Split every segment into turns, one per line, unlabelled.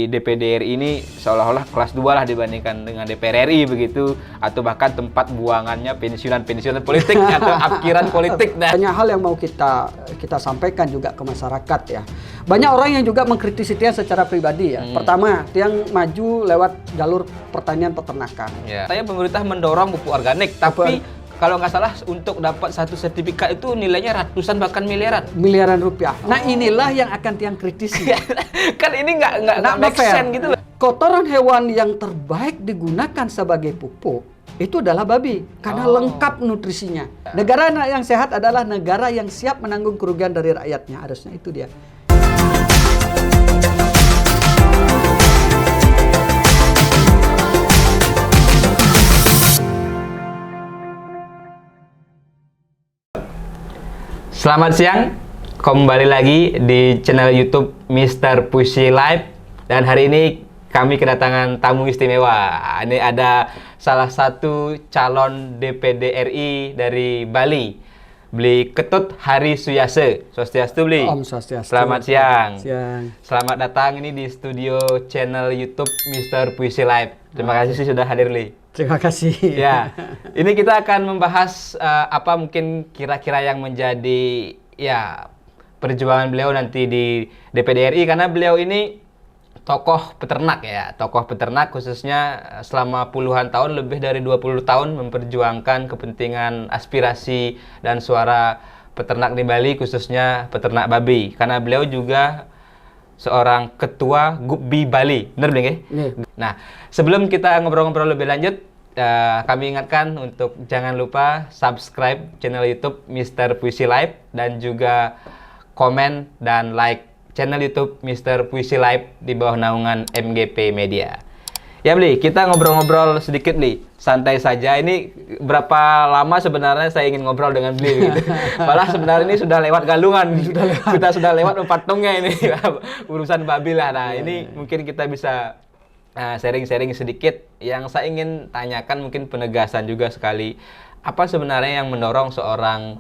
di DPD RI ini seolah-olah kelas 2 lah dibandingkan dengan DPR RI begitu, atau bahkan tempat buangannya pensiunan politik atau apkiran politik. Nah,
banyak hal yang mau kita sampaikan juga ke masyarakat ya. Banyak orang yang juga mengkritisi Tiang secara pribadi ya. Pertama, Tiang maju lewat jalur pertanian peternakan.
Ya. Saya pemerintah mendorong pupuk organik, tapi kalau nggak salah untuk dapat satu sertifikat itu nilainya ratusan bahkan miliaran
rupiah. Nah inilah yang akan Tiang kritisi.
Kan ini nggak make sense gitu loh.
Kotoran hewan yang terbaik digunakan sebagai pupuk itu adalah babi karena lengkap nutrisinya. Negara yang sehat adalah negara yang siap menanggung kerugian dari rakyatnya, harusnya itu dia.
Selamat siang, kembali lagi di channel YouTube Mr. Puisi Live. Dan hari ini kami kedatangan tamu istimewa. Ini ada salah satu calon DPD RI dari Bali, Bli Ketut Hari Suyase. Swastiastu, Bli.
Om Swastiastu.
Selamat siang.
Siang.
Selamat datang ini di studio channel YouTube Mr. Puisi Live. Terima kasih sih sudah hadir, Bli.
Terima kasih.
Ya, ini kita akan membahas apa mungkin kira-kira yang menjadi ya perjuangan beliau nanti di DPD RI, karena beliau ini tokoh peternak ya, tokoh peternak khususnya selama puluhan tahun, lebih dari 20 tahun memperjuangkan kepentingan aspirasi dan suara peternak di Bali, khususnya peternak babi, karena beliau juga seorang ketua GUPBI Bali, benar belum ya? Nah, sebelum kita ngobrol-ngobrol lebih lanjut, kami ingatkan untuk jangan lupa subscribe channel YouTube Mr. Puisi Live dan juga komen dan like channel YouTube Mr. Puisi Live di bawah naungan MGP Media. Ya, Bli, kita ngobrol-ngobrol sedikit, Bli. Santai saja. Ini berapa lama sebenarnya saya ingin ngobrol dengan Bli gitu. Malah sebenarnya ini sudah lewat galungan. Kita sudah lewat patungnya ini. Urusan babi lah. Nah, ini mungkin kita bisa sharing-sharing sedikit. Yang saya ingin tanyakan mungkin penegasan juga sekali. Apa sebenarnya yang mendorong seorang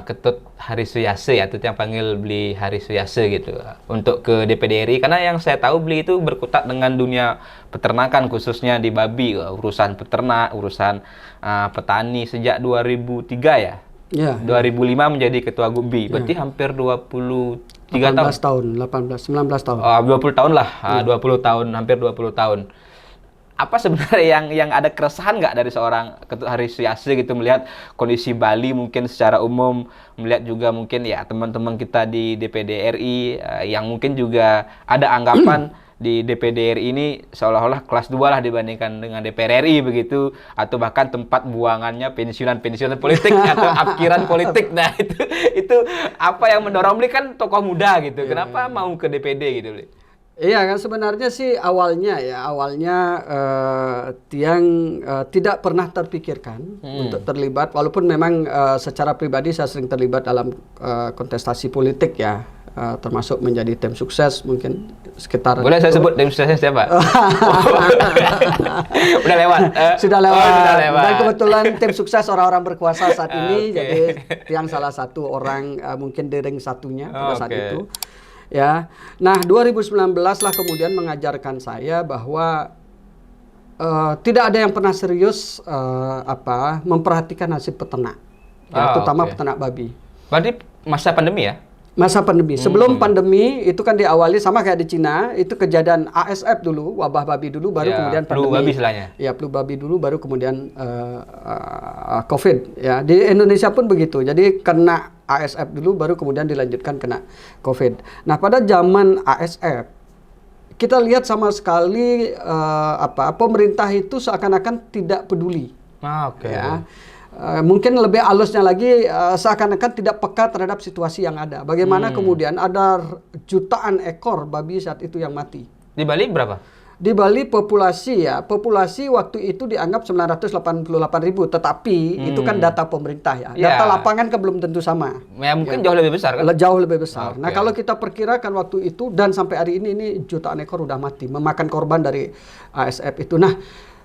Ketut Hari Suyase, atau yang panggil Bli Hari Suyase gitu, untuk ke DPD RI? Karena yang saya tahu Bli itu berkutat dengan dunia peternakan, khususnya di babi, urusan peternak, urusan petani sejak 2003 ya? Ya. 2005 menjadi ketua GUPBI, berarti hampir 23 tahun.
19 tahun.
20 tahun lah, 20 tahun, hampir 20 tahun. Apa sebenarnya yang ada keresahan nggak dari seorang Ketut Hari Suyase gitu, melihat kondisi Bali mungkin secara umum, melihat juga mungkin ya teman-teman kita di DPD RI yang mungkin juga ada anggapan di DPD RI ini seolah-olah kelas 2 lah dibandingkan dengan DPR RI begitu, atau bahkan tempat buangannya pensiunan politik atau apkiran politik. Nah, itu apa yang mendorong Bli, kan tokoh muda gitu. Kenapa mau ke DPD gitu, Bli?
Iya kan, sebenarnya sih awalnya Tiang tidak pernah terpikirkan untuk terlibat, walaupun memang secara pribadi saya sering terlibat dalam kontestasi politik ya, termasuk menjadi tim sukses mungkin sekitar.
Boleh saya sebut tim suksesnya siapa? Udah lewat.
Sudah lewat. Dan kebetulan tim sukses orang-orang berkuasa saat ini, jadi Tiang salah satu orang mungkin di ring satunya pada saat itu. Ya, nah 2019 lah kemudian mengajarkan saya bahwa tidak ada yang pernah serius memperhatikan nasib peternak, terutama peternak babi.
Berarti masa pandemi ya?
Masa pandemi. Sebelum pandemi itu kan diawali sama kayak di Cina, itu kejadian ASF dulu, wabah babi dulu, baru kemudian pandemi.
Flu babi istilahnya.
Ya, flu babi dulu, baru kemudian COVID. Ya, di Indonesia pun begitu. Jadi kena ASF dulu, baru kemudian dilanjutkan kena COVID. Nah, pada zaman ASF kita lihat sama sekali pemerintah itu seakan-akan tidak peduli. Ya. Mungkin lebih halusnya lagi seakan-akan tidak peka terhadap situasi yang ada. Bagaimana kemudian ada jutaan ekor babi saat itu yang mati.
Di Bali berapa?
Di Bali populasi waktu itu dianggap 988.000, tetapi itu kan data pemerintah ya. Data lapangan kan belum tentu sama.
Ya mungkin jauh lebih besar kan?
Jauh lebih besar. Nah, kalau kita perkirakan waktu itu dan sampai hari ini jutaan ekor udah mati, memakan korban dari ASF itu. Nah,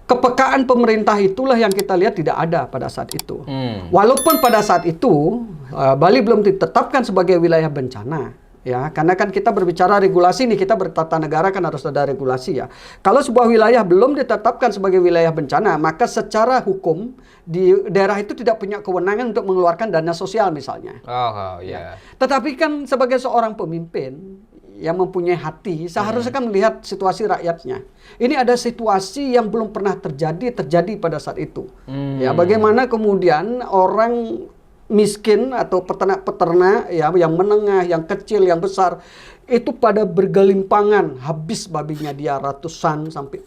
kepekaan pemerintah itulah yang kita lihat tidak ada pada saat itu. Walaupun pada saat itu Bali belum ditetapkan sebagai wilayah bencana, ya, karena kan kita berbicara regulasi nih, kita bertata negara kan harus ada regulasi ya. Kalau sebuah wilayah belum ditetapkan sebagai wilayah bencana, maka secara hukum di daerah itu tidak punya kewenangan untuk mengeluarkan dana sosial misalnya.
Oh, iya.
Tetapi kan sebagai seorang pemimpin yang mempunyai hati, seharusnya kan melihat situasi rakyatnya. Ini ada situasi yang belum pernah terjadi pada saat itu. Ya, bagaimana kemudian orang miskin atau peternak-peternak ya, yang menengah, yang kecil, yang besar itu pada bergelimpangan, habis babinya dia ratusan sampai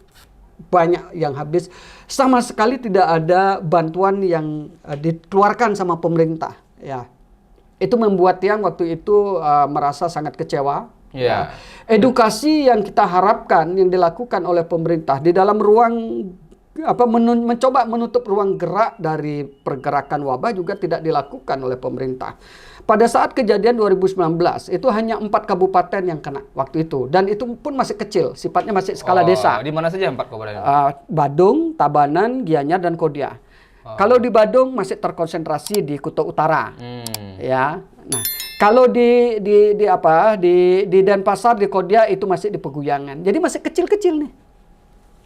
banyak yang habis, sama sekali tidak ada bantuan yang dikeluarkan sama pemerintah ya. Itu membuat yang waktu itu merasa sangat kecewa.
Ya.
Edukasi yang kita harapkan yang dilakukan oleh pemerintah di dalam ruang mencoba menutup ruang gerak dari pergerakan wabah juga tidak dilakukan oleh pemerintah. Pada saat kejadian 2019 itu hanya 4 kabupaten yang kena waktu itu, dan itu pun masih kecil, sifatnya masih skala desa.
Di mana saja 4 kabupaten?
Badung, Tabanan, Gianyar, dan Kodia. Kalau di Badung masih terkonsentrasi di Kuto Utara, ya. Nah, kalau di Denpasar, di Kodia itu masih di Peguyangan. Jadi masih kecil-kecil nih.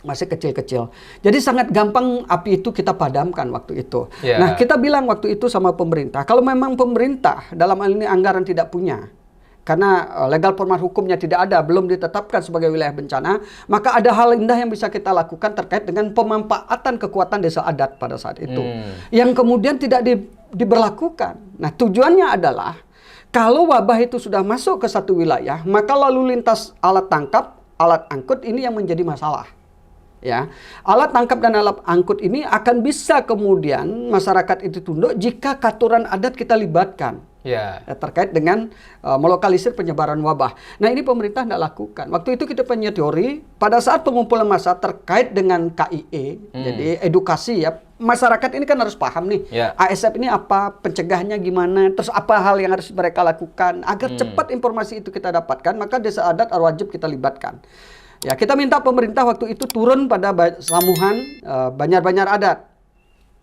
Masih kecil-kecil. Jadi sangat gampang api itu kita padamkan waktu itu.
Yeah.
Nah, kita bilang waktu itu sama pemerintah, kalau memang pemerintah dalam hal ini anggaran tidak punya, karena legal format hukumnya tidak ada, belum ditetapkan sebagai wilayah bencana, maka ada hal indah yang bisa kita lakukan terkait dengan pemanfaatan kekuatan desa adat pada saat itu. Yang kemudian tidak diberlakukan. Nah, tujuannya adalah kalau wabah itu sudah masuk ke satu wilayah, maka lalu lintas alat tangkap, alat angkut ini yang menjadi masalah. Ya, alat tangkap dan alat angkut ini akan bisa kemudian masyarakat itu tunduk jika katuran adat kita libatkan. Ya, terkait dengan melokalisir penyebaran wabah. Nah, ini pemerintah tidak lakukan. Waktu itu kita punya teori pada saat pengumpulan massa terkait dengan KIE, jadi edukasi ya. Masyarakat ini kan harus paham nih, ASF ini apa, pencegahannya gimana, terus apa hal yang harus mereka lakukan agar cepat informasi itu kita dapatkan, maka desa adat wajib kita libatkan. Ya, kita minta pemerintah waktu itu turun pada samuhan Banjar-Banjar adat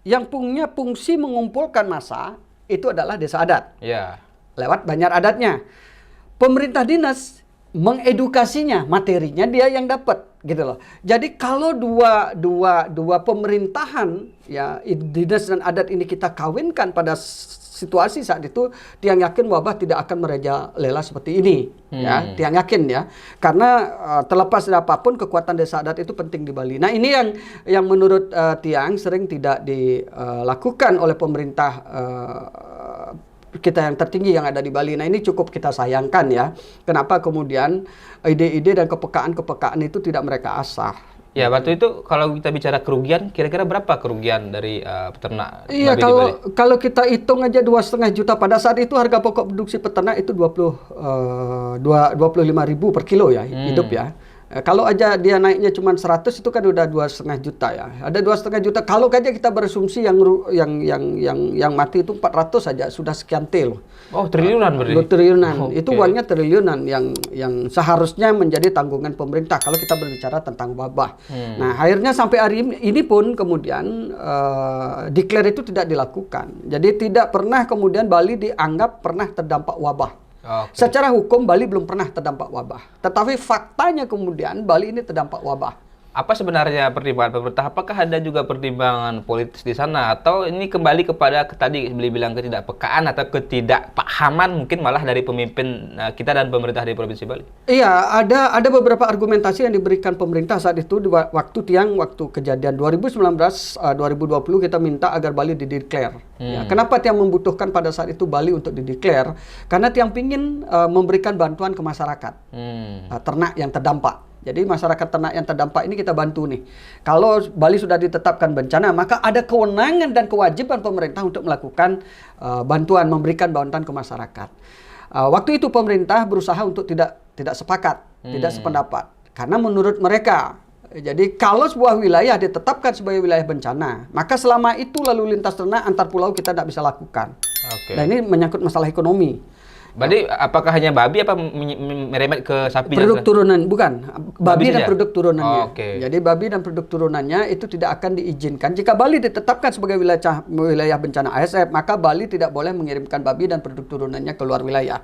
yang punya fungsi mengumpulkan massa. Itu adalah desa adat. Ya. Lewat banjar adatnya. Pemerintah dinas mengedukasinya, materinya dia yang dapat, gitu loh. Jadi kalau dua pemerintahan ya, dinas dan adat ini kita kawinkan pada situasi saat itu, Tiang yakin wabah tidak akan merajalela seperti ini. Ya, Tiang yakin ya. Karena terlepas dari apapun kekuatan desa adat itu penting di Bali. Nah, ini yang menurut Tiang sering tidak dilakukan oleh pemerintah kita yang tertinggi yang ada di Bali. Nah, ini cukup kita sayangkan ya. Kenapa kemudian ide-ide dan kepekaan itu tidak mereka asah.
Ya, waktu itu kalau kita bicara kerugian, kira-kira berapa kerugian dari peternak?
Iya, kalau kita hitung aja 2,5 juta pada saat itu harga pokok produksi peternak itu 25.000 per kilo ya, hidup ya. Kalau aja dia naiknya cuma 100 itu kan udah 2,5 juta ya. Ada 2,5 juta. Kalau aja kita berasumsi yang mati itu 400 saja sudah sekian T loh. Oh, triliunan berarti. Triliunan. Okay. Itu uangnya triliunan yang seharusnya menjadi tanggungan pemerintah kalau kita berbicara tentang wabah. Nah, akhirnya sampai hari ini pun kemudian declare itu tidak dilakukan. Jadi tidak pernah kemudian Bali dianggap pernah terdampak wabah. Okay. Secara hukum Bali belum pernah terdampak wabah. Tetapi faktanya kemudian Bali ini terdampak wabah. Apa sebenarnya pertimbangan pemerintah? Apakah ada juga pertimbangan politis di sana? Atau ini kembali kepada tadi bilang ketidakpekaan atau ketidakpahaman mungkin malah dari pemimpin kita dan pemerintah di Provinsi Bali? Iya, ada beberapa argumentasi yang diberikan pemerintah saat itu waktu kejadian 2019-2020 kita minta agar Bali dideklar. Ya, kenapa Tiang membutuhkan pada saat itu Bali untuk dideklar? Karena Tiang ingin memberikan bantuan ke masyarakat ternak yang terdampak. Jadi masyarakat ternak yang terdampak ini kita bantu nih. Kalau Bali sudah ditetapkan bencana, maka ada kewenangan dan kewajiban pemerintah untuk melakukan memberikan bantuan ke masyarakat. Waktu itu pemerintah berusaha untuk tidak sepakat, tidak sependapat. Karena menurut mereka, jadi kalau sebuah wilayah ditetapkan sebagai wilayah bencana, maka selama itu lalu lintas ternak antar pulau kita tidak bisa lakukan. Okay. Nah, ini menyangkut masalah ekonomi.
Berarti apakah hanya babi apa meremet ke sapi?
Produk turunan, bukan. Babi dan
saja?
produk turunannya.
Oh, oke.
Jadi babi dan produk turunannya itu tidak akan diizinkan. Jika Bali ditetapkan sebagai wilayah bencana ASF, maka Bali tidak boleh mengirimkan babi dan produk turunannya keluar wilayah.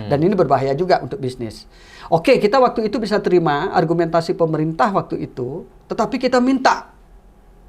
Dan ini berbahaya juga untuk bisnis. Oke, kita waktu itu bisa terima argumentasi pemerintah waktu itu, tetapi kita minta.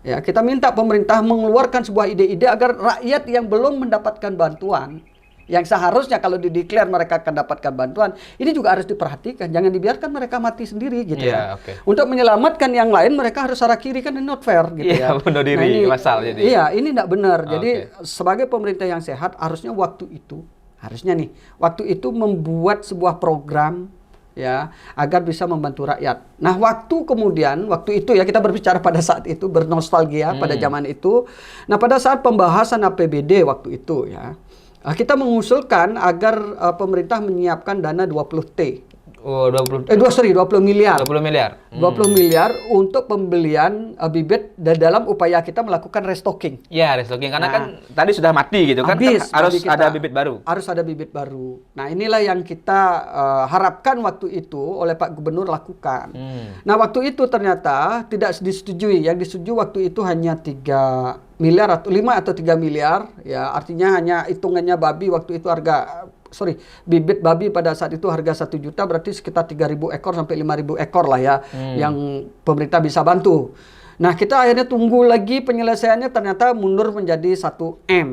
Ya, kita minta pemerintah mengeluarkan sebuah ide-ide agar rakyat yang belum mendapatkan bantuan, yang seharusnya kalau dideklar mereka akan dapatkan bantuan, ini juga harus diperhatikan. Jangan dibiarkan mereka mati sendiri gitu ya.
Okay.
Untuk menyelamatkan yang lain mereka harus arah kiri, kan ini not fair gitu ya.
Bunuh diri massal jadi.
Iya, ini tidak benar. Jadi sebagai pemerintah yang sehat harusnya waktu itu membuat sebuah program ya agar bisa membantu rakyat. Nah, waktu itu ya kita berbicara pada saat itu, bernostalgia pada zaman itu. Nah, pada saat pembahasan APBD waktu itu ya, kita mengusulkan agar pemerintah menyiapkan dana 20 miliar.
20 miliar.
20 miliar untuk pembelian bibit dan dalam upaya kita melakukan restocking.
Ya, restocking karena kan tadi sudah mati gitu kan, harus ada bibit baru.
Harus ada bibit baru. Nah, inilah yang kita harapkan waktu itu oleh Pak Gubernur lakukan. Nah, waktu itu ternyata tidak disetujui. Yang disetujui waktu itu hanya 3 miliar atau 5 atau 3 miliar ya, artinya hanya hitungannya babi waktu itu bibit babi pada saat itu harga 1 juta, berarti sekitar 3.000 ekor sampai 5.000 ekor lah ya yang pemerintah bisa bantu. Nah, kita akhirnya tunggu lagi penyelesaiannya, ternyata mundur menjadi 1 M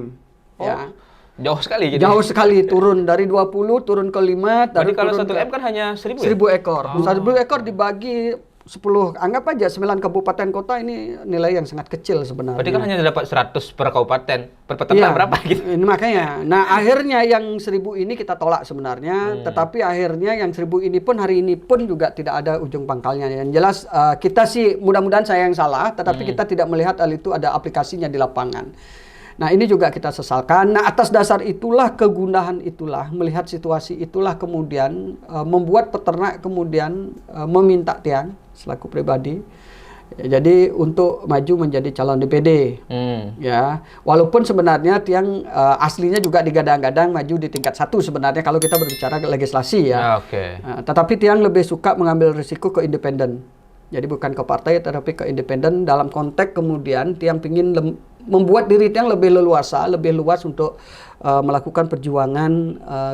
ya.
Jauh sekali jadi.
Jauh sekali, turun dari 20 turun ke 5.
Berarti kalau 1 M kan hanya 1.000
ya? 1.000 ekor. 1.000 ekor dibagi 10, anggap aja 9 kabupaten kota, ini nilai yang sangat kecil sebenarnya.
Berarti kan hanya dapat 100 per kabupaten, per peternak berapa gitu.
Ini makanya. Nah, akhirnya yang 1.000 ini kita tolak sebenarnya, tetapi akhirnya yang 1.000 ini pun hari ini pun juga tidak ada ujung pangkalnya. Yang jelas kita sih mudah-mudahan saya yang salah, tetapi kita tidak melihat hal itu ada aplikasinya di lapangan. Nah, ini juga kita sesalkan. Nah, atas dasar itulah, kegundahan itulah, melihat situasi itulah kemudian membuat peternak kemudian meminta Tiang selaku pribadi jadi untuk maju menjadi calon DPD. Ya, walaupun sebenarnya Tiang aslinya juga digadang-gadang maju di tingkat 1 sebenarnya kalau kita berbicara legislasi ya. Tetapi Tiang lebih suka mengambil risiko ke independen. Jadi bukan ke partai tetapi ke independen, dalam konteks kemudian Tiang ingin membuat diri Tiang lebih leluasa, lebih luas untuk melakukan perjuangan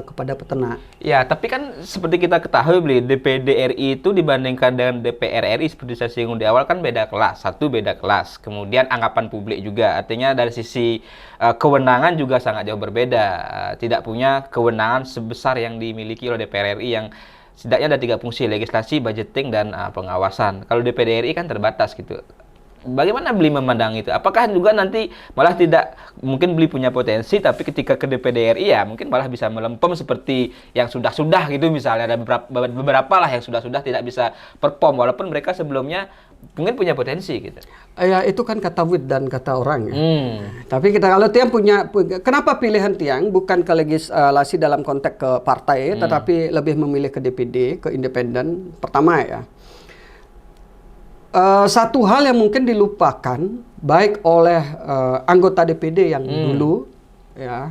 kepada peternak.
Ya, tapi kan seperti kita ketahui, DPD RI itu dibandingkan dengan DPR RI seperti saya singgung di awal kan beda kelas. Satu beda kelas. Kemudian anggapan publik juga. Artinya dari sisi kewenangan juga sangat jauh berbeda. Tidak punya kewenangan sebesar yang dimiliki oleh DPR RI yang setidaknya ada 3 fungsi, legislasi, budgeting, dan pengawasan. Kalau DPD RI kan terbatas gitu. Bagaimana beli memandang itu? Apakah juga nanti malah tidak, mungkin beli punya potensi, tapi ketika ke DPD RI ya mungkin malah bisa melempem seperti yang sudah-sudah gitu, misalnya ada beberapa lah yang sudah-sudah tidak bisa perform walaupun mereka sebelumnya mungkin punya potensi gitu.
Ya, itu kan kata wit dan kata orang ya. Tapi kita kalau Tiang punya, kenapa pilihan Tiang bukan ke legislasi dalam konteks ke partai, tetapi lebih memilih ke DPD, ke independen. Pertama ya, satu hal yang mungkin dilupakan baik oleh anggota DPD yang dulu ya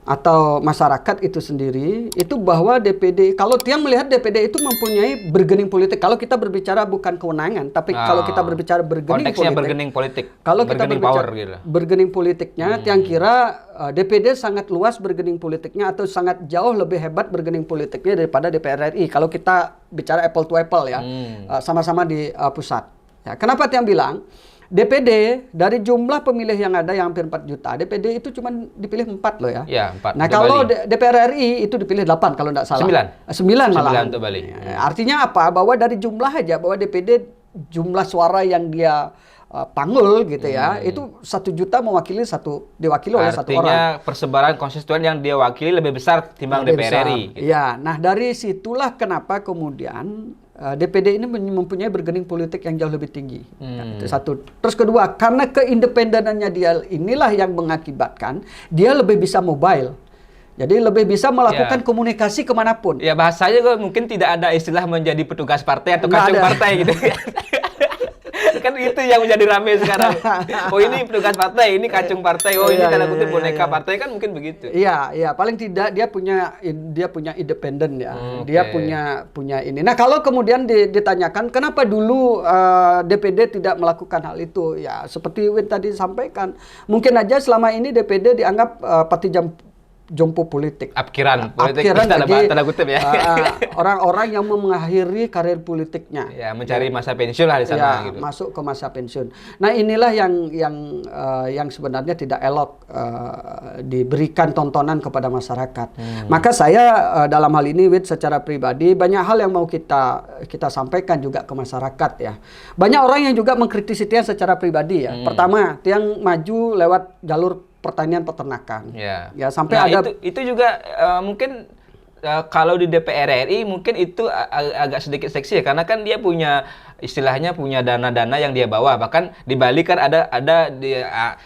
atau masyarakat itu sendiri, itu bahwa DPD, kalau Tiang melihat DPD itu mempunyai bergening politik. Kalau kita berbicara bukan kewenangan, tapi kalau kita berbicara bergening
konteksnya
politik,
bergening politik.
Kalau kita berbicara
power, gitu.
Bergening politiknya, Tiang kira DPD sangat luas bergening politiknya atau sangat jauh lebih hebat bergening politiknya daripada DPR RI. Kalau kita bicara apple to apple ya, sama-sama di pusat. Ya, kenapa Tiang bilang DPD dari jumlah pemilih yang ada yang hampir 4 juta, DPD itu cuma dipilih 4 loh ya.
Ya, 4.
Nah, kalau DPR RI itu dipilih 8 kalau tidak salah. 9 malah.
9 untuk Bali.
Artinya apa? Bahwa dari jumlah aja, bahwa DPD jumlah suara yang dia panggul gitu ya, itu 1 juta diwakili oleh 1 orang.
Artinya persebaran konstituen yang dia wakili lebih besar timbang DPR RI.
Gitu. Ya, nah dari situlah kenapa kemudian DPD ini mempunyai bergening politik yang jauh lebih tinggi. Ya, itu satu. Terus kedua, karena keindependenannya dia inilah yang mengakibatkan dia lebih bisa mobile. Jadi lebih bisa melakukan komunikasi kemanapun.
Ya, bahasanya kok mungkin tidak ada istilah menjadi petugas partai atau kacung partai gitu. Kan itu yang menjadi rame sekarang. Oh ini petugas partai, ini kacung partai, oh ini tanda kutip boneka partai, kan mungkin begitu.
Iya, iya, paling tidak dia punya independen ya.
Oke.
Dia punya ini. Nah, kalau kemudian ditanyakan kenapa dulu DPD tidak melakukan hal itu? Ya, seperti Win tadi sampaikan, mungkin aja selama ini DPD dianggap pati jompo politik.
Apkiran politik,
Apkiran
tanda kutip ya.
Orang-orang yang mengakhiri karir politiknya.
Ya, mencari masa pensiun lah di sana
Ya,
gitu.
masuk ke masa pensiun. Nah, inilah yang sebenarnya tidak elok diberikan tontonan kepada masyarakat. Maka saya dalam hal ini secara pribadi banyak hal yang mau kita sampaikan juga ke masyarakat ya. Banyak orang yang juga mengkritisi Tiang secara pribadi ya. Pertama, Tiang maju lewat jalur pertanian peternakan.
Ya.
Ya, sampai
Nah,
ada
itu juga mungkin kalau di DPR RI mungkin itu agak sedikit seksi ya, karena kan dia punya istilahnya punya dana-dana yang dia bawa. Bahkan di Bali kan ada di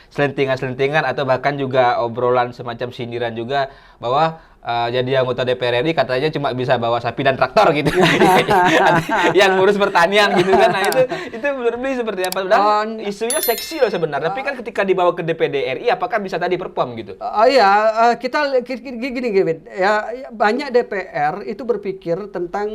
selentingan-selentingan atau bahkan juga obrolan semacam sindiran juga bahwa jadi anggota DPR RI katanya cuma bisa bawa sapi dan traktor gitu. Yang ngurus pertanian gitu kan. Nah, itu menurut Beli seperti apa? Padahal isunya seksi loh sebenarnya. Tapi kan ketika dibawa ke DPD RI apakah bisa tadi perform gitu?
Iya, kita gini, ya banyak DPR itu berpikir tentang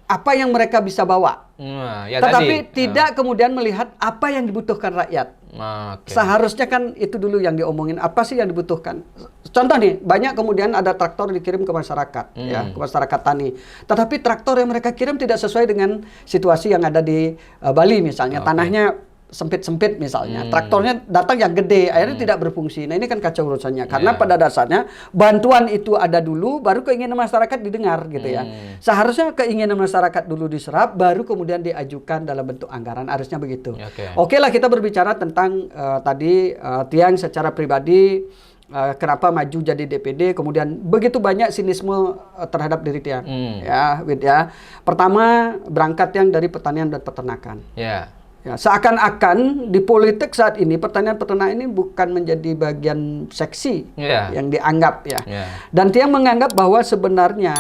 apa yang mereka bisa bawa.
Nah, ya
Tetapi
tadi.
tidak kemudian melihat apa yang dibutuhkan rakyat.
Oke.
Seharusnya kan itu dulu yang diomongin, apa sih yang dibutuhkan. Contoh nih, banyak kemudian ada traktor dikirim ke masyarakat, ya, ke masyarakat tani. Tetapi traktor yang mereka kirim tidak sesuai dengan situasi yang ada di Bali misalnya. Tanahnya sempit-sempit misalnya. Traktornya datang yang gede, akhirnya tidak berfungsi. Nah, ini kan kacau urusannya. Karena pada dasarnya bantuan itu ada dulu, baru keinginan masyarakat didengar gitu ya. Seharusnya keinginan masyarakat dulu diserap, baru kemudian diajukan dalam bentuk anggaran. Harusnya begitu. Oke lah, kita berbicara tentang tadi Tiang secara pribadi kenapa maju jadi DPD, kemudian begitu banyak sinisme terhadap diri Tiang. Ya, Wid ya. Pertama, berangkat Tiang dari pertanian dan peternakan. Ya, seakan-akan di politik saat ini pertanian peternak ini bukan menjadi bagian seksi yang dianggap ya. Dan Tiang menganggap bahwa sebenarnya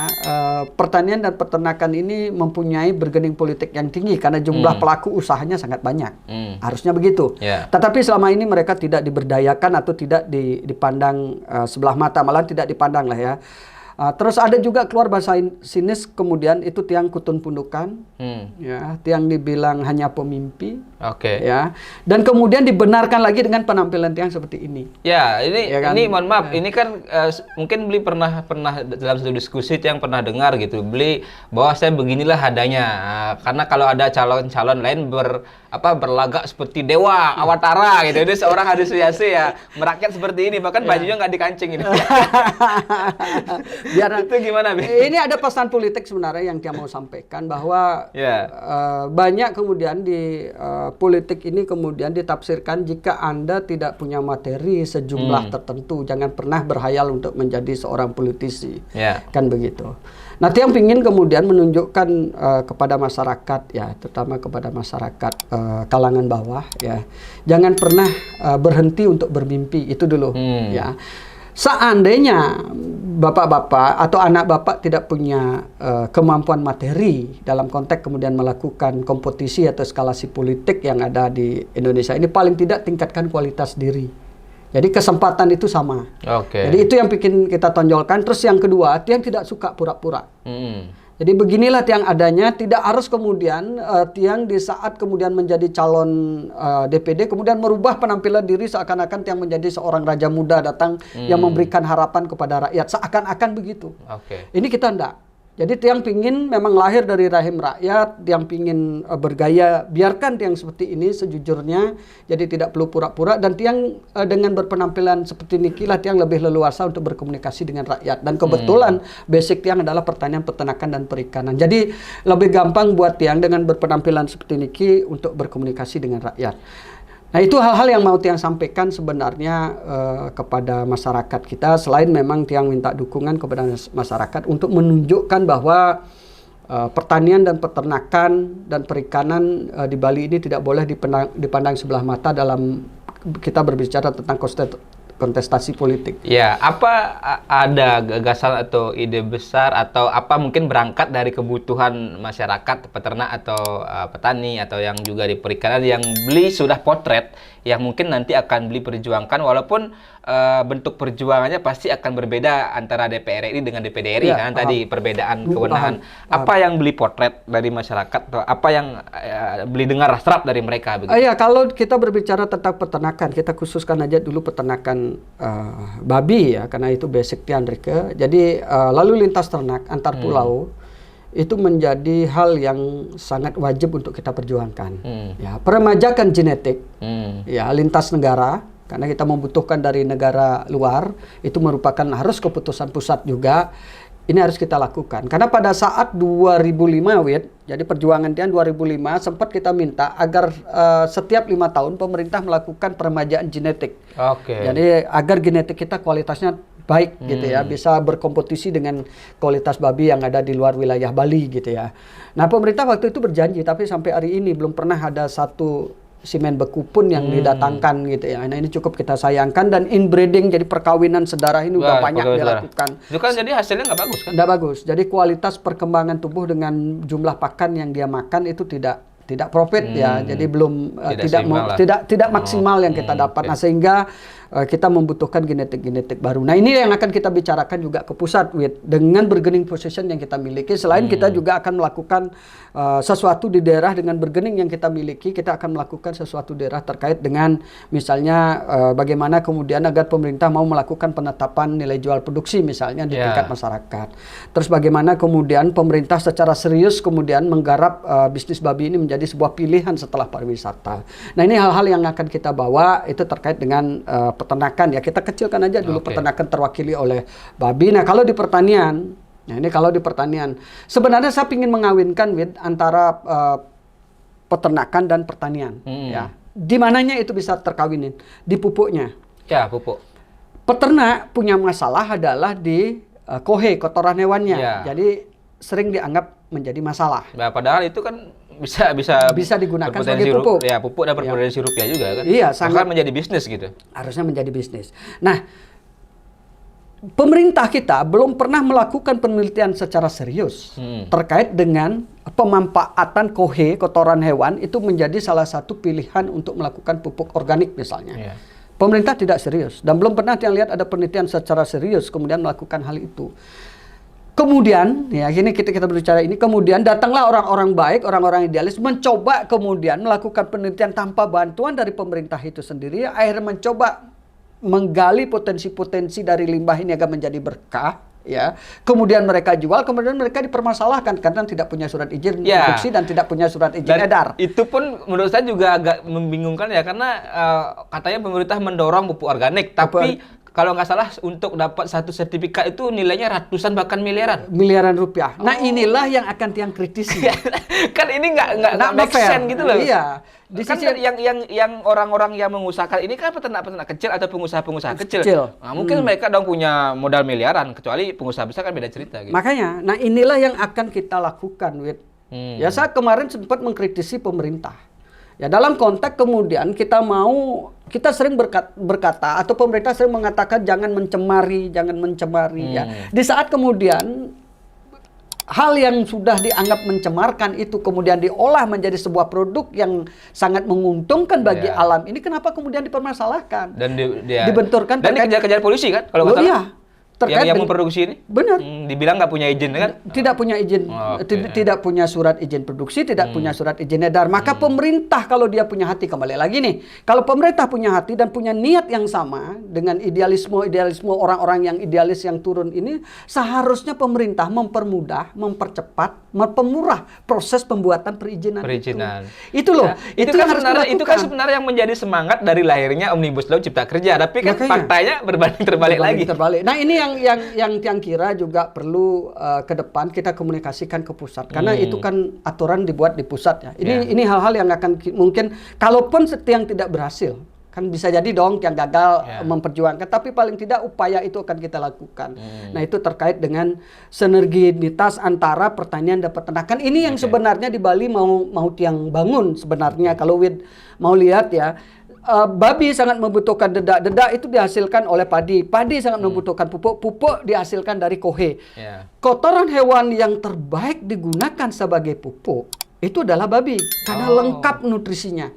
pertanian dan peternakan ini mempunyai bergening politik yang tinggi karena jumlah pelaku usahanya sangat banyak. Harusnya begitu. Tetapi selama ini mereka tidak diberdayakan atau tidak dipandang sebelah mata, malah tidak dipandang lah ya. Terus ada juga keluar bahasa sinis, kemudian itu Tiang kutun pundukan, ya, Tiang dibilang hanya pemimpi, ya, dan kemudian dibenarkan lagi dengan penampilan Tiang seperti ini.
Ya, ini
ya kan?
Ini mohon maaf, ini kan mungkin Beli pernah dalam satu diskusi Tiang pernah dengar gitu, Beli bahwa saya beginilah adanya, karena kalau ada calon-calon lain berlagak seperti dewa, awatara gitu, ini seorang halusinasi ya, merakyat seperti ini, bahkan bajunya nggak dikancing gitu.
Biar
itu gimana, Bi?
Ini ada pesan politik sebenarnya yang Tiang mau sampaikan bahwa banyak kemudian di politik ini kemudian ditafsirkan jika Anda tidak punya materi sejumlah tertentu, jangan pernah berhayal untuk menjadi seorang politisi. Kan begitu. Nah, Tiang ingin kemudian menunjukkan kepada masyarakat ya, terutama kepada masyarakat kalangan bawah ya, jangan pernah berhenti untuk bermimpi, itu dulu ya. Seandainya bapak-bapak atau anak bapak tidak punya kemampuan materi dalam konteks kemudian melakukan kompetisi atau eskalasi politik yang ada di Indonesia ini, paling tidak tingkatkan kualitas diri. Jadi kesempatan itu sama. Jadi itu yang bikin kita tonjolkan. Terus yang kedua, Tiang tidak suka pura-pura. Jadi beginilah Tiang adanya, tidak harus kemudian Tiang di saat kemudian menjadi calon DPD kemudian merubah penampilan diri seakan-akan Tiang menjadi seorang raja muda datang yang memberikan harapan kepada rakyat, seakan-akan begitu. Ini kita enggak. Jadi Tiang pingin memang lahir dari rahim rakyat, Tiang pingin bergaya, biarkan Tiang seperti ini sejujurnya, jadi tidak perlu pura-pura, dan Tiang dengan berpenampilan seperti ini lah Tiang lebih leluasa untuk berkomunikasi dengan rakyat. Dan kebetulan basic Tiang adalah pertanian, peternakan, dan perikanan. Jadi lebih gampang buat Tiang dengan berpenampilan seperti ini untuk berkomunikasi dengan rakyat. Nah, itu hal-hal yang mau Tiang sampaikan sebenarnya kepada masyarakat kita, selain memang Tiang minta dukungan kepada masyarakat untuk menunjukkan bahwa pertanian dan peternakan dan perikanan di Bali ini tidak boleh dipandang sebelah mata dalam kita berbicara tentang kontestasi politik.
Ya, apa ada gagasan atau ide besar atau apa mungkin berangkat dari kebutuhan masyarakat, peternak atau petani atau yang juga di perikanan yang beli sudah potret yang mungkin nanti akan beli perjuangkan walaupun bentuk perjuangannya pasti akan berbeda antara DPR RI dengan DPD RI
Ya,
kan
paham.
tadi perbedaan kewenangan.
Paham.
Apa yang beli potret dari masyarakat atau apa yang beli dengar serap dari mereka begitu?
Ya, kalau kita berbicara tentang peternakan, kita khususkan aja dulu peternakan babi ya, karena itu basic Tian Rike. Jadi lalu lintas ternak antar pulau itu menjadi hal yang sangat wajib untuk kita perjuangkan. Ya, peremajakan genetik, ya lintas negara, karena kita membutuhkan dari negara luar, itu merupakan harus keputusan pusat juga. Ini harus kita lakukan. Karena pada saat 2005, jadi perjuangan Tian 2005, sempat kita minta agar setiap 5 tahun pemerintah melakukan peremajaan genetik.
Oke.
Jadi agar genetik kita kualitasnya baik gitu ya, bisa berkompetisi dengan kualitas babi yang ada di luar wilayah Bali gitu ya. Nah, pemerintah waktu itu berjanji, tapi sampai hari ini belum pernah ada satu simen beku pun yang didatangkan gitu ya. Nah, ini cukup kita sayangkan, dan inbreeding, jadi perkawinan sedarah ini udah banyak dilakukan.
Itu kan jadi hasilnya nggak bagus kan?
Nggak bagus. Jadi kualitas perkembangan tubuh dengan jumlah pakan yang dia makan itu tidak profit ya. Jadi belum tidak maksimal yang kita dapat. Nah, sehingga kita membutuhkan genetik baru. Nah, ini yang akan kita bicarakan juga ke pusat dengan bargaining position yang kita miliki. Selain kita juga akan melakukan sesuatu di daerah dengan bargaining yang kita miliki, kita akan melakukan sesuatu daerah terkait dengan misalnya bagaimana kemudian agar pemerintah mau melakukan penetapan nilai jual produksi misalnya di tingkat masyarakat. Terus bagaimana kemudian pemerintah secara serius kemudian menggarap bisnis babi ini menjadi sebuah pilihan setelah pariwisata. Nah, ini hal-hal yang akan kita bawa itu terkait dengan peternakan ya. Kita kecilkan aja dulu peternakan terwakili oleh babi. Nah, kalau di pertanian, sebenarnya saya ingin mengawinkan antara peternakan dan pertanian ya. Di mananya itu bisa terkawinin? Di pupuknya.
Ya, pupuk.
Peternak punya masalah adalah di kotoran hewannya. Jadi sering dianggap menjadi masalah.
Nah, padahal itu kan bisa
digunakan sebagai pupuk.
Ya, pupuk dan berpotensi rupiah juga kan.
Iya, sangat
menjadi bisnis gitu.
Harusnya menjadi bisnis. Nah, pemerintah kita belum pernah melakukan penelitian secara serius terkait dengan pemanfaatan kotoran hewan itu menjadi salah satu pilihan untuk melakukan pupuk organik misalnya. Pemerintah tidak serius dan belum pernah yang lihat ada penelitian secara serius kemudian melakukan hal itu. Kemudian, ya ini kita berbicara ini, kemudian datanglah orang-orang baik, orang-orang idealis, mencoba kemudian melakukan penelitian tanpa bantuan dari pemerintah itu sendiri, akhirnya mencoba menggali potensi-potensi dari limbah ini agar menjadi berkah, ya. Kemudian mereka jual, kemudian mereka dipermasalahkan karena tidak punya surat izin produksi dan tidak punya surat izin edar.
Itu pun menurut saya juga agak membingungkan ya, karena katanya pemerintah mendorong pupuk organik, tapi kalau nggak salah untuk dapat satu sertifikat itu nilainya ratusan bahkan miliaran
rupiah. Nah, inilah yang akan Tiang kritisi.
Kan ini nggak make sense gitu loh.
Iya.
Di kan yang orang-orang yang mengusahakan ini kan peternak-peternak kecil atau pengusaha-pengusaha kecil. Nah, mungkin mereka dong punya modal miliaran, kecuali pengusaha besar kan beda cerita gitu.
Makanya, nah inilah yang akan kita lakukan, Ya, saya kemarin sempat mengkritisi pemerintah. Ya, dalam konteks kemudian kita sering berkata atau pemerintah sering mengatakan jangan mencemari ya. Di saat kemudian hal yang sudah dianggap mencemarkan itu kemudian diolah menjadi sebuah produk yang sangat menguntungkan bagi alam ini, kenapa kemudian dipermasalahkan dan dibenturkan
dan dikejar-kejar polisi kan kalau nggak salah?
Terkait
yang memproduksi ini?
Benar.
Dibilang nggak punya izin kan?
Tidak punya izin, tidak punya surat izin produksi, tidak punya surat izin edar. Maka pemerintah kalau dia punya hati, kembali lagi nih, kalau pemerintah punya hati dan punya niat yang sama dengan idealisme orang-orang yang idealis yang turun ini, seharusnya pemerintah mempermudah, mempercepat, mempermurah proses pembuatan perizinan. Itu loh.
Ya, itu kan sebenarnya yang menjadi semangat dari lahirnya Omnibus Law Cipta Kerja, tapi kan faktanya berbanding terbalik lagi.
Nah, ini yang kira juga perlu ke depan kita komunikasikan ke pusat, karena itu kan aturan dibuat di pusat ya. Ini hal-hal yang akan mungkin kalaupun yang tidak berhasil kan bisa jadi dong yang gagal memperjuangkan, tapi paling tidak upaya itu akan kita lakukan. Nah, itu terkait dengan sinergitas antara pertanian dan peternakan. Ini yang sebenarnya di Bali mau Tiang bangun sebenarnya. Kalau mau lihat ya, babi sangat membutuhkan dedak. Dedak itu dihasilkan oleh padi. Padi sangat membutuhkan pupuk. Pupuk dihasilkan dari kohe.
Ya.
Kotoran hewan yang terbaik digunakan sebagai pupuk itu adalah babi karena lengkap nutrisinya.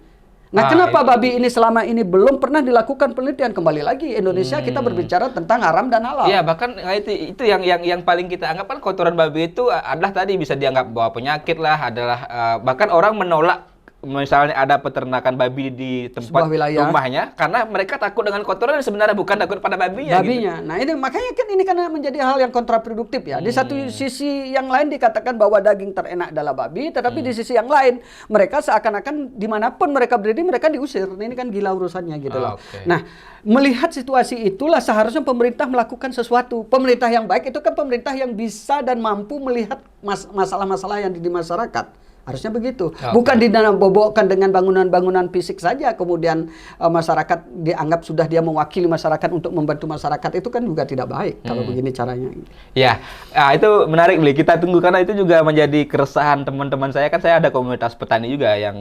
Nah, kenapa babi ini selama ini belum pernah dilakukan penelitian? Kembali lagi Indonesia kita berbicara tentang haram dan halal.
Iya, bahkan itu yang paling kita anggap kan kotoran babi itu adalah tadi bisa dianggap bawa penyakit lah, adalah bahkan orang menolak misalnya ada peternakan babi di tempat
Sebuah wilayah.
rumahnya karena mereka takut dengan kotoran, sebenarnya bukan takut pada babinya. Gitu.
Nah, ini makanya kan ini karena menjadi hal yang kontraproduktif ya. Di satu sisi yang lain dikatakan bahwa daging terenak adalah babi, tetapi di sisi yang lain mereka seakan-akan dimanapun mereka berdiri mereka diusir. Nah, ini kan gila urusannya gitu loh.
Okay.
Nah, melihat situasi itulah seharusnya pemerintah melakukan sesuatu. Pemerintah yang baik itu kan pemerintah yang bisa dan mampu melihat masalah-masalah yang di masyarakat. Harusnya begitu.
Okay.
Bukan dibobokkan dengan bangunan-bangunan fisik saja, kemudian masyarakat dianggap sudah dia mewakili masyarakat untuk membantu masyarakat. Itu kan juga tidak baik kalau begini caranya.
Ya, itu menarik Bli. Kita tunggu karena itu juga menjadi keresahan teman-teman saya. Kan saya ada komunitas petani juga yang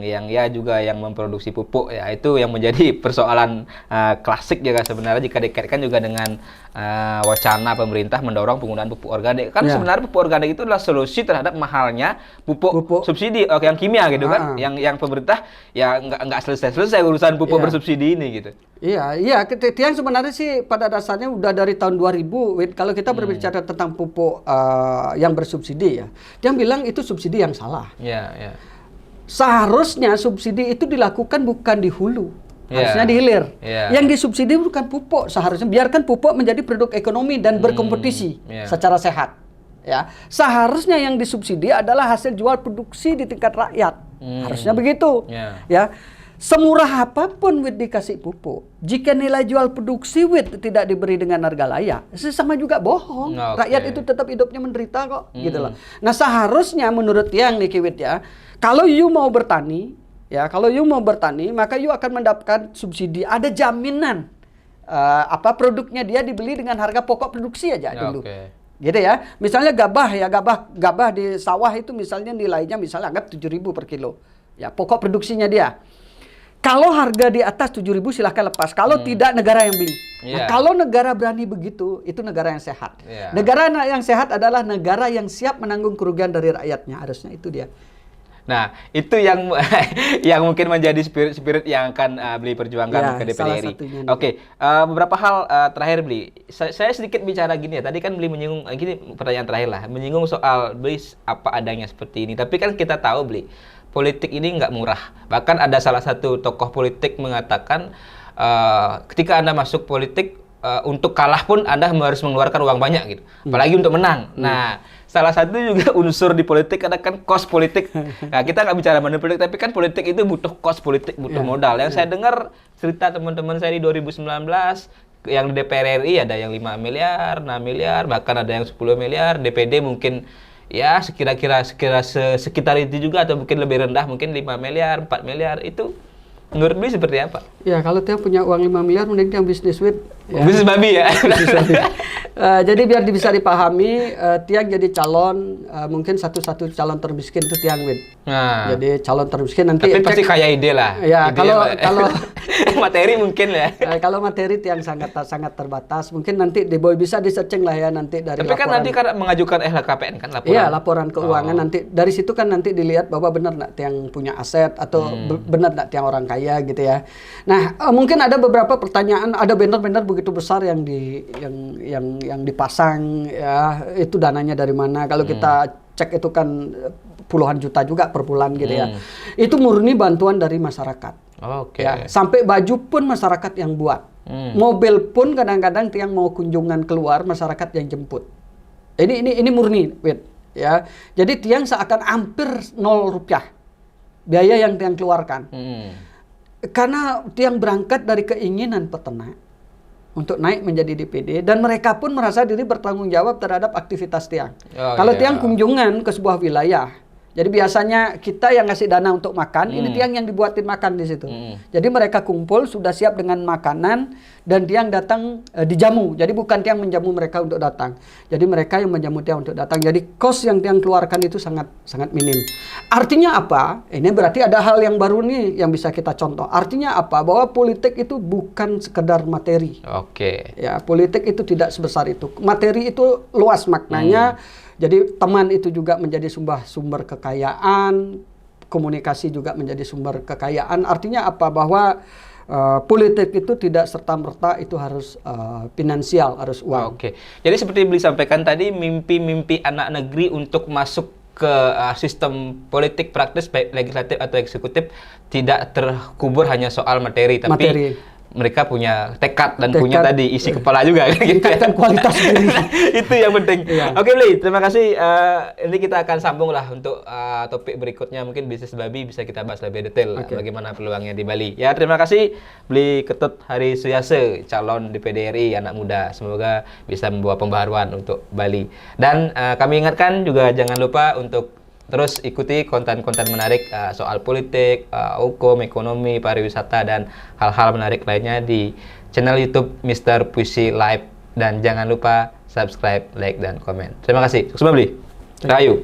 memproduksi pupuk ya. Itu yang menjadi persoalan klasik juga sebenarnya jika dikaitkan juga dengan wacana pemerintah mendorong penggunaan pupuk organik. Kan sebenarnya pupuk organik itu adalah solusi terhadap mahalnya pupuk subsidi yang kimia gitu kan. Yang pemerintah ya nggak selesai urusan pupuk bersubsidi ini gitu.
Iya, Tiang sebenarnya sih pada dasarnya udah dari tahun 2000, kalau kita berbicara tentang pupuk yang bersubsidi ya, Tiang bilang itu subsidi yang salah.
Iya.
Seharusnya subsidi itu dilakukan bukan di hulu, harusnya di hilir. Yang disubsidi bukan pupuk, seharusnya biarkan pupuk menjadi produk ekonomi dan berkompetisi secara sehat. Ya, seharusnya yang disubsidi adalah hasil jual produksi di tingkat rakyat. Harusnya begitu. Ya, semurah apapun wheat dikasih pupuk, jika nilai jual produksi wheat tidak diberi dengan harga layak, sama juga bohong. Rakyat itu tetap hidupnya menderita kok, gitu loh. Nah, seharusnya menurut Tiang nih Kiwit ya, kalau you mau bertani, maka you akan mendapatkan subsidi. Ada jaminan produknya dia dibeli dengan harga pokok produksi aja dulu. Gitu ya. Misalnya gabah di sawah itu misalnya nilainya misalnya anggap 7.000 per kilo. Ya, pokok produksinya dia. Kalau harga di atas 7.000 silahkan lepas. Kalau tidak negara yang beli. Nah, kalau negara berani begitu, itu negara yang sehat. Negara yang sehat adalah negara yang siap menanggung kerugian dari rakyatnya. Harusnya itu dia.
Nah, itu yang yang mungkin menjadi spirit yang akan Bli perjuangkan ke DPD RI. Oke, beberapa hal terakhir Bli. Saya sedikit bicara gini ya. Tadi kan Bli menyinggung gini, pertanyaan terakhir lah, menyinggung soal Bli apa adanya seperti ini. Tapi kan kita tahu Bli, politik ini nggak murah. Bahkan ada salah satu tokoh politik mengatakan ketika Anda masuk politik untuk kalah pun Anda harus mengeluarkan uang banyak gitu. Apalagi untuk menang. Nah, salah satu juga unsur di politik ada kan cost politik. Nah, kita nggak bicara money politik, tapi kan politik itu butuh cost politik, butuh modal. Yang saya dengar cerita teman-teman saya di 2019, yang di DPR RI ada yang 5 miliar, 6 miliar, bahkan ada yang 10 miliar. DPD mungkin ya sekitar itu juga, atau mungkin lebih rendah, mungkin 5 miliar, 4 miliar. Itu menurut Bli seperti apa?
Ya, kalau dia punya uang 5 miliar, mending dia bisnis with.
Ya. Bisnis babi ya?
Jadi biar bisa dipahami, Tiang jadi calon, mungkin satu-satu calon termiskin itu Tiang win.
Nah.
Jadi calon termiskin nanti.
Tapi pasti kaya ide lah.
Ya, kalau
materi mungkin ya.
Kalau materi Tiang sangat terbatas, mungkin nanti bisa di-searching lah ya nanti dari.
Tapi kan nanti kan mengajukan LHKPN kan laporan.
Iya, laporan keuangan nanti dari situ kan nanti dilihat bahwa benar nggak Tiang punya aset atau benar nggak Tiang orang kaya gitu ya. Nah, mungkin ada beberapa pertanyaan, ada banner-banner begitu besar yang dipasang ya, itu dananya dari mana? Kalau kita cek itu kan puluhan juta juga per bulan gitu ya. Itu murni bantuan dari masyarakat. Ya, sampai baju pun masyarakat yang buat. Mobil pun kadang-kadang Tiang mau kunjungan keluar, masyarakat yang jemput. Ini murni, ya. Jadi Tiang seakan hampir 0 rupiah biaya yang Tiang keluarkan. Karena Tiang berangkat dari keinginan peternak untuk naik menjadi DPD, dan mereka pun merasa diri bertanggung jawab terhadap aktivitas Tiang. Kalau Tiang kunjungan ke sebuah wilayah, Jadi biasanya kita yang ngasih dana untuk makan, ini tiang yang dibuatin makan di situ. Jadi mereka kumpul sudah siap dengan makanan dan tiang datang dijamu. Jadi bukan tiang menjamu mereka untuk datang. Jadi mereka yang menjamu tiang untuk datang. Jadi kos yang tiang keluarkan itu sangat sangat minim. Artinya apa? Ini berarti ada hal yang baru nih yang bisa kita contoh. Artinya apa? Bahwa politik itu bukan sekedar materi.
Oke.
Ya, politik itu tidak sebesar itu. Materi itu luas maknanya. Jadi teman itu juga menjadi sumber kekayaan, komunikasi juga menjadi sumber kekayaan. Artinya apa? Bahwa politik itu tidak serta-merta itu harus finansial, harus uang.
Oke. Jadi seperti Beli sampaikan tadi, mimpi-mimpi anak negeri untuk masuk ke sistem politik praktis baik legislatif atau eksekutif tidak terkubur hanya soal materi, tapi mereka punya tekad dan punya tadi isi kepala juga gitu ya.
Kualitas diri.
Itu yang penting.
Iya.
Oke, Bli, terima kasih. Ini kita akan sambung lah untuk topik berikutnya, mungkin bisnis babi bisa kita bahas lebih detail bagaimana peluangnya di Bali. Ya, terima kasih Bli Ketut Hari Suyase, calon DPD RI anak muda. Semoga bisa membawa pembaharuan untuk Bali. Dan kami ingatkan juga jangan lupa untuk terus ikuti konten-konten menarik soal politik, hukum, ekonomi, pariwisata, dan hal-hal menarik lainnya di channel YouTube Mr. Puisi Live. Dan jangan lupa subscribe, like, dan komen. Terima kasih. Sukses, Bli. Rahayu.